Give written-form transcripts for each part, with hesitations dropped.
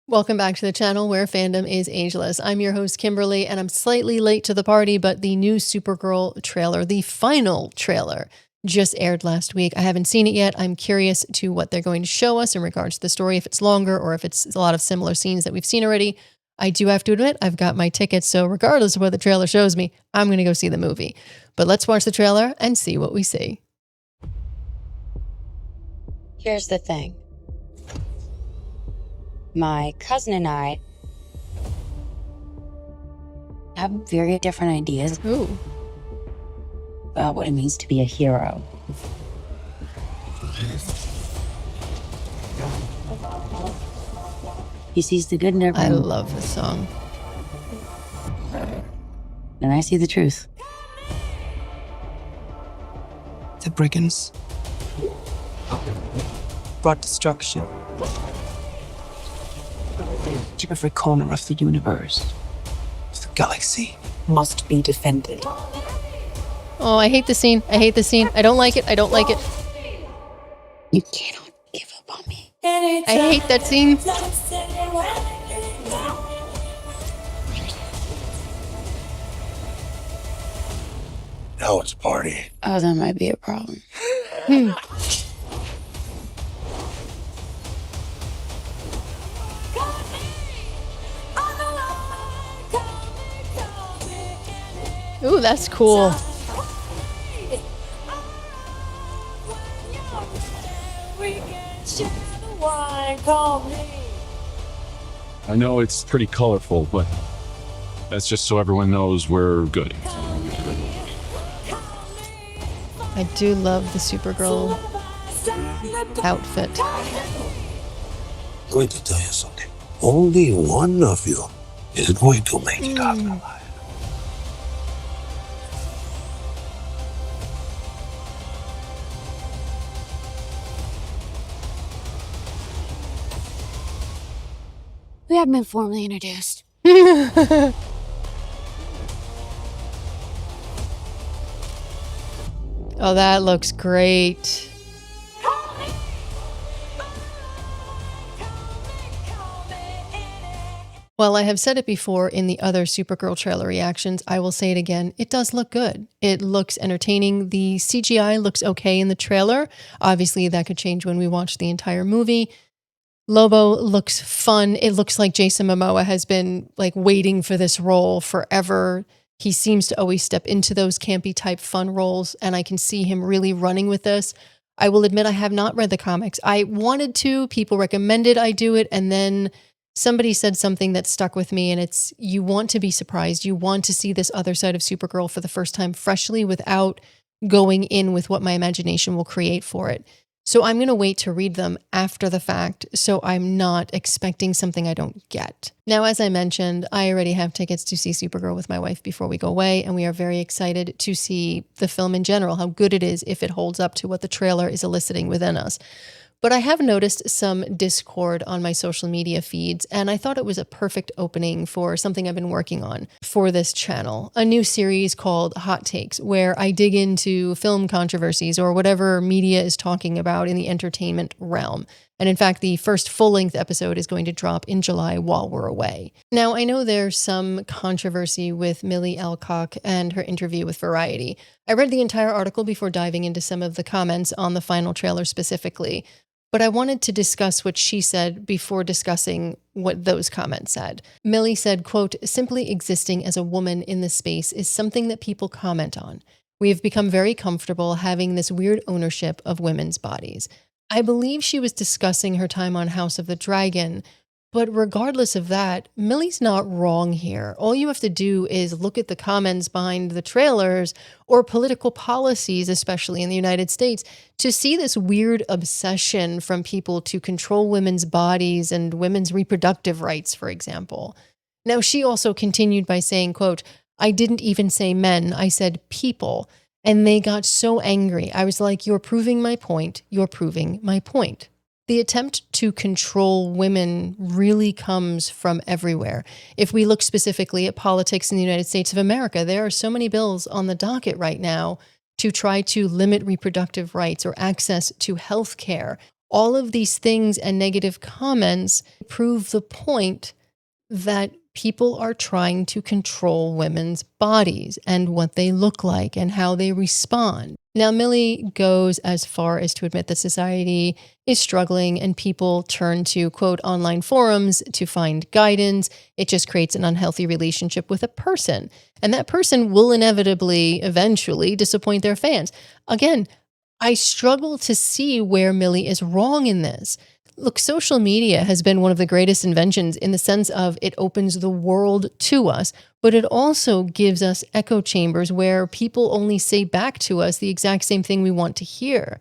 Welcome back to the channel where fandom is ageless. I'm your host, Kimberly, and I'm slightly late to the party, but the new Supergirl trailer, the final trailer, just aired last week. I haven't seen it yet. I'm curious to what they're going to show us in regards to the story, if it's longer or if it's a lot of similar scenes that we've seen already. I do have to admit, I've got my tickets, so regardless of what the trailer shows me, I'm going to go see the movie. But let's watch the trailer and see what we see. Here's the thing. My cousin and I have very different ideas about what it means to be a hero. He sees the good in everyone. I love this song. And I see the truth. The brigands brought destruction to every corner of the universe. The galaxy must be defended. Oh, I hate the scene. I hate the scene. I don't like it. I don't like it. You cannot give up on me. I hate that scene. Now it's a party. Oh, that might be a problem. Ooh, that's cool. I know it's pretty colorful, but that's just so everyone knows we're good. I do love the Supergirl outfit. I'm going to tell you something. Only one of you is going to make it out alive. We haven't been formally introduced. Oh, that looks great. Well, I have said it before in the other Supergirl trailer reactions. I will say it again. It does look good. It looks entertaining. The CGI looks okay in the trailer. Obviously, that could change when we watch the entire movie. Lobo looks fun. It looks like Jason Momoa has been like waiting for this role forever. He seems to always step into those campy type fun roles, and I can see him really running with this. I will admit I have not read the comics. I wanted to. People recommended I do it, and then somebody said something that stuck with me, and it's you want to be surprised. You want to see this other side of Supergirl for the first time freshly without going in with what my imagination will create for it. So I'm going to wait to read them after the fact, so I'm not expecting something I don't get. Now, as I mentioned, I already have tickets to see Supergirl with my wife before we go away, and we are very excited to see the film in general, how good it is if it holds up to what the trailer is eliciting within us. But I have noticed some discord on my social media feeds, and I thought it was a perfect opening for something I've been working on for this channel, a new series called Hot Takes, where I dig into film controversies or whatever media is talking about in the entertainment realm. And in fact, the first full-length episode is going to drop in July while we're away. Now, I know there's some controversy with Millie Alcock and her interview with Variety. I read the entire article before diving into some of the comments on the final trailer specifically. But I wanted to discuss what she said before discussing what those comments said. Millie said, quote, "Simply existing as a woman in this space is something that people comment on. We have become very comfortable having this weird ownership of women's bodies." I believe she was discussing her time on House of the Dragon, but regardless of that, Millie's not wrong here. All you have to do is look at the comments behind the trailers or political policies, especially in the United States, to see this weird obsession from people to control women's bodies and women's reproductive rights, for example. Now, she also continued by saying, quote, "I didn't even say men, I said people. And they got so angry. I was like, you're proving my point. You're proving my point." The attempt to control women really comes from everywhere. If we look specifically at politics in the United States of America, there are so many bills on the docket right now to try to limit reproductive rights or access to health care. All of these things and negative comments prove the point that people are trying to control women's bodies and what they look like and how they respond. Now, Millie goes as far as to admit that society is struggling and people turn to, quote, online forums to find guidance. It just creates an unhealthy relationship with a person. And that person will inevitably, eventually disappoint their fans. Again, I struggle to see where Millie is wrong in this. Look, social media has been one of the greatest inventions in the sense of it opens the world to us, but it also gives us echo chambers where people only say back to us the exact same thing we want to hear.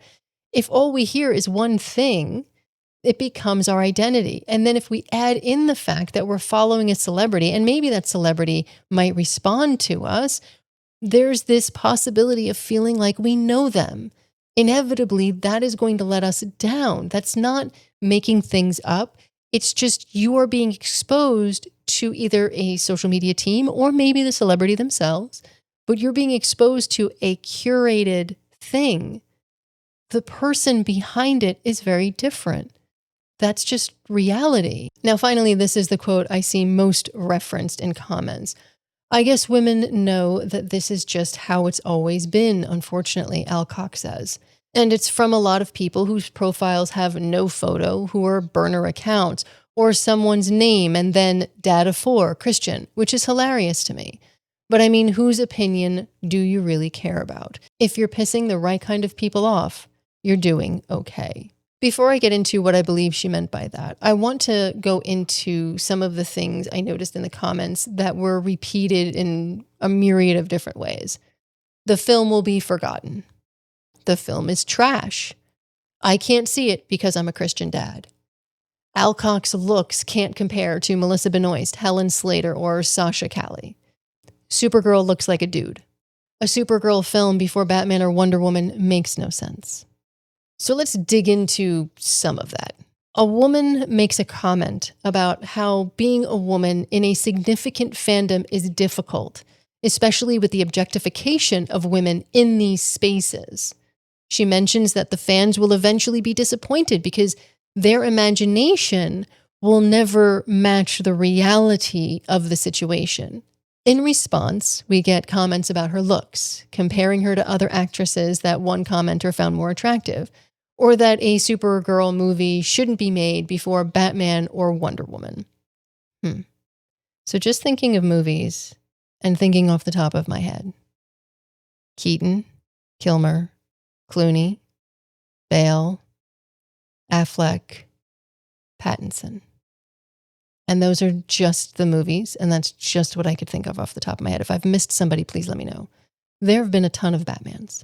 If all we hear is one thing, it becomes our identity. And then if we add in the fact that we're following a celebrity, and maybe that celebrity might respond to us, there's this possibility of feeling like we know them. Inevitably, that is going to let us down. That's not making things up. It's just you are being exposed to either a social media team or maybe the celebrity themselves, but you're being exposed to a curated thing. The person behind it is very different. That's just reality. Now, finally, this is the quote I see most referenced in comments. I guess women know that this is just how it's always been, unfortunately, Alcock says. And it's from a lot of people whose profiles have no photo, who are burner accounts, or someone's name and then data for Christian, which is hilarious to me. But I mean, whose opinion do you really care about? If you're pissing the right kind of people off, you're doing okay. Before I get into what I believe she meant by that, I want to go into some of the things I noticed in the comments that were repeated in a myriad of different ways. The film will be forgotten. The film is trash. I can't see it because I'm a Christian dad. Alcock's looks can't compare to Melissa Benoist, Helen Slater, or Sasha Calle. Supergirl looks like a dude. A Supergirl film before Batman or Wonder Woman makes no sense. So let's dig into some of that. A woman makes a comment about how being a woman in a significant fandom is difficult, especially with the objectification of women in these spaces. She mentions that the fans will eventually be disappointed because their imagination will never match the reality of the situation. In response, we get comments about her looks, comparing her to other actresses that one commenter found more attractive, or that a Supergirl movie shouldn't be made before Batman or Wonder Woman. So just thinking of movies and thinking off the top of my head. Keaton, Kilmer, Clooney, Bale, Affleck, Pattinson. And those are just the movies, and that's just what I could think of off the top of my head. If I've missed somebody, please let me know. There have been a ton of Batmans.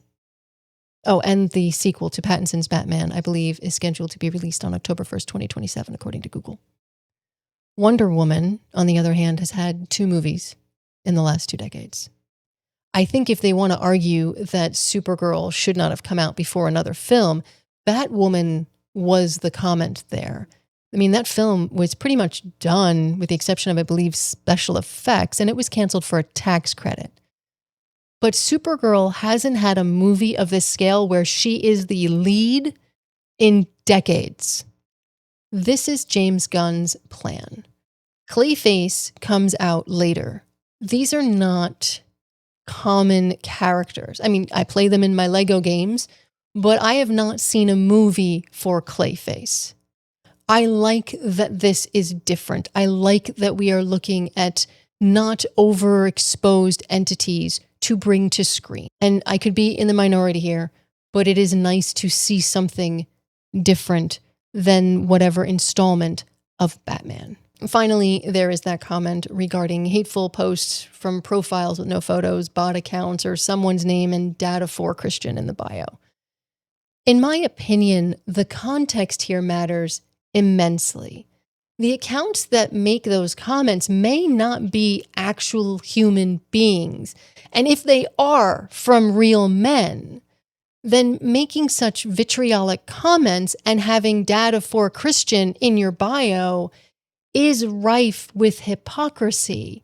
Oh, and the sequel to Pattinson's Batman, I believe, is scheduled to be released on October 1st, 2027, according to Google. Wonder Woman, on the other hand, has had 2 movies in the last 2 decades. I think if they want to argue that Supergirl should not have come out before another film, Batwoman was the comment there. I mean, that film was pretty much done with the exception of, I believe, special effects, and it was canceled for a tax credit. But Supergirl hasn't had a movie of this scale where she is the lead in decades. This is James Gunn's plan. Clayface comes out later. These are not common characters. I mean, I play them in my Lego games, but I have not seen a movie for Clayface. I like that this is different. I like that we are looking at not overexposed entities to bring to screen. And I could be in the minority here, but it is nice to see something different than whatever installment of Batman. Finally, there is that comment regarding hateful posts from profiles with no photos, bot accounts, or someone's name and data for Christian in the bio. In my opinion, the context here matters immensely. The accounts that make those comments may not be actual human beings. And if they are from real men, then making such vitriolic comments and having data for Christian in your bio is rife with hypocrisy.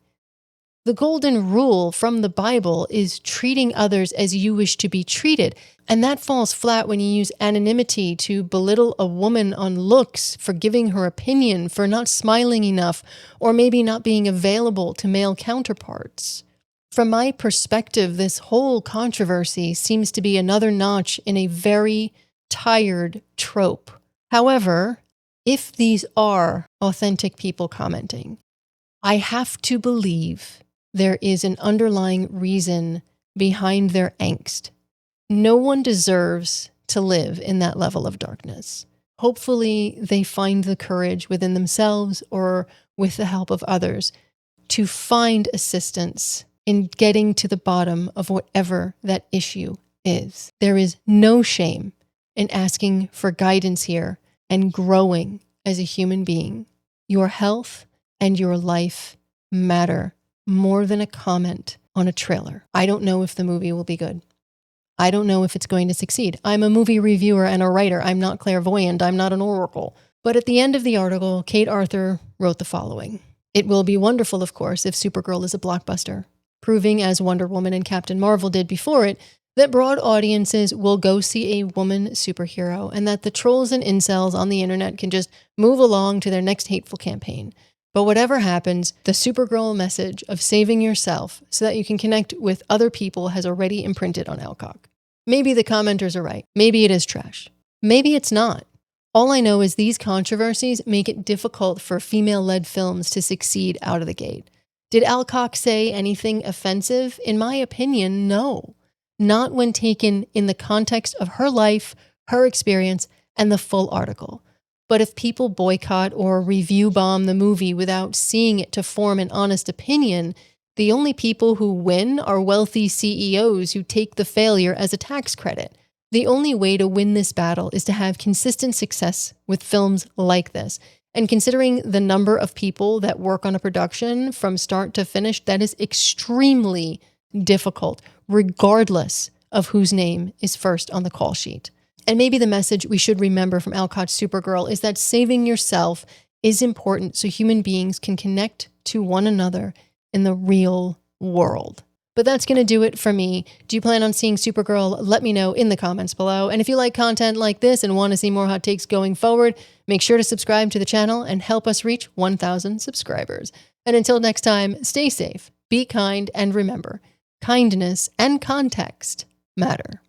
The golden rule from the Bible is treating others as you wish to be treated. And that falls flat when you use anonymity to belittle a woman on looks, for giving her opinion, for not smiling enough, or maybe not being available to male counterparts. From my perspective, this whole controversy seems to be another notch in a very tired trope. However, if these are authentic people commenting, I have to believe there is an underlying reason behind their angst. No one deserves to live in that level of darkness. Hopefully, they find the courage within themselves or with the help of others to find assistance in getting to the bottom of whatever that issue is. There is no shame in asking for guidance here and growing as a human being. Your health and your life matter more than a comment on a trailer. I don't know if the movie will be good. I don't know if it's going to succeed. I'm a movie reviewer and a writer. I'm not clairvoyant. I'm not an oracle. But at the end of the article, Kate Arthur wrote the following. It will be wonderful, of course, if Supergirl is a blockbuster, proving, as Wonder Woman and Captain Marvel did before it, that broad audiences will go see a woman superhero and that the trolls and incels on the internet can just move along to their next hateful campaign. But whatever happens, the Supergirl message of saving yourself so that you can connect with other people has already imprinted on Alcock. Maybe the commenters are right. Maybe it is trash. Maybe it's not. All I know is these controversies make it difficult for female-led films to succeed out of the gate. Did Alcock say anything offensive? In my opinion, no. Not when taken in the context of her life, her experience, and the full article. But if people boycott or review bomb the movie without seeing it to form an honest opinion, the only people who win are wealthy CEOs who take the failure as a tax credit. The only way to win this battle is to have consistent success with films like this. And considering the number of people that work on a production from start to finish, that is extremely difficult, regardless of whose name is first on the call sheet. And maybe the message we should remember from Alcock's Supergirl is that saving yourself is important so human beings can connect to one another in the real world. But that's going to do it for me. Do you plan on seeing Supergirl? Let me know in the comments below. And if you like content like this and want to see more hot takes going forward, make sure to subscribe to the channel and help us reach 1,000 subscribers. And until next time, stay safe, be kind, and remember, kindness and context matter.